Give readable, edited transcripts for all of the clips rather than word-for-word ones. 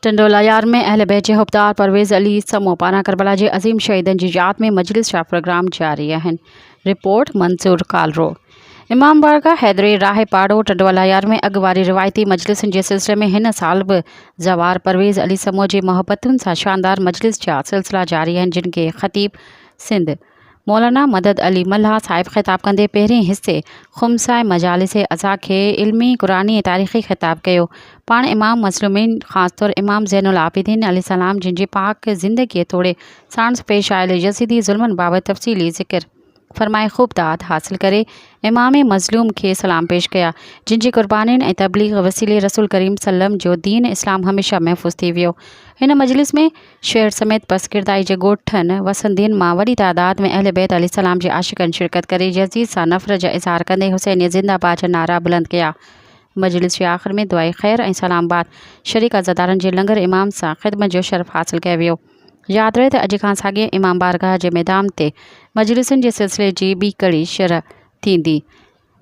टंडोला यार में अहल बैत जे हुबदार परवेज़ अली समो पारां करबला जे अज़ीम शहीदनि जी याद में मजलिस जा प्रोग्राम जारी आहिनि। रिपोर्ट मंसूर कालरो। इमाम बारगाह हैदरी राह पाड़ो टंडोला यार में अॻु वारी रिवायती मजलिसनि जे सिलसिले में हिन साल बि ज़वार परवेज़ अली समो जी मोहब्बतुनि सां शानदार मजलिस जा सिलसिला जारी आहिनि, जिन खे ख़तीब सिंध मौलाना मदद अली मल्हा साहिब ख़िताब कंदे पहिरें हिस्से खुमसाए मजालिस अज़ा खे इल्मी क़ुरानी तारीख़ी ख़िताब कयो। पाण इमाम मसलूमीन ख़ासतौर इमाम ज़ैनुल आबिदीन अलैहिस्सलाम जिन जी पाक ज़िंदगी तोड़े साणस पेश आयल यज़ीदी ज़ुल्मनि बाबति तफ़सीली ज़िक्र फरमाए ख़ूब दाद हासिल करे इमाम मज़लूम खे सलाम पेश कया, जिन जी क़ुर्बानीनि ऐं तबलीग वसीले रसूल करीम सल्लम जो दीन इस्लाम हमेशा महफ़ूज़ थी वियो। हिन मजलिस में शहर समेत बसकिरदाई जे ॻोठनि वसंदीन मां वॾी तादाद में अहल बैत अलैहिस्सलाम जे आशिक़नि शिरकत करे यज़ीद सां नफ़रत जा इज़हार कंदे हुसैन ज़िंदाबाद जा नारा बुलंद कया। मजलिस जे आख़िर में दुआए ख़ैर ऐं सलाम बाद शरीक अज़ादारनि जे लंगर इमाम सां ख़िदमत जो शरफ़ हासिल कयो वियो। यादि रहे त अॼु खां साॻे इमाम बारगाह जे मैदान ते मजलिसुनि जे सिलसिले जी ॿी कड़ी शुरू थींदी।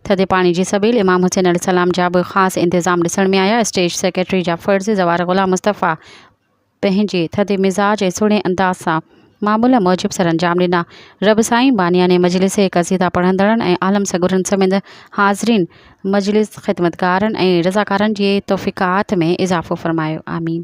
थधे पाणी जी सबील इमाम हुसैन अलैहिस्सलाम जा बि ख़ासि इंतज़ाम ॾिसण में आया। स्टेज सेक्रेटरी जा फ़र्ज़ ज़वार ग़ुलाम मुस्तफ़ा पंहिंजे थधे मिज़ाज ऐं सुहिणे अंदाज़ सां मामूल मूजिब सरअंजाम ॾिना। रब साईं बानियाने मजलिस क़सीदा पढ़ंदड़नि ऐं आलम सगुरनि समेत हाज़रीन मजलिस ख़िदमतगारनि ऐं रज़ाकारनि जे तौफ़ीक़ात में इज़ाफ़ो फ़रमायो। आमीन।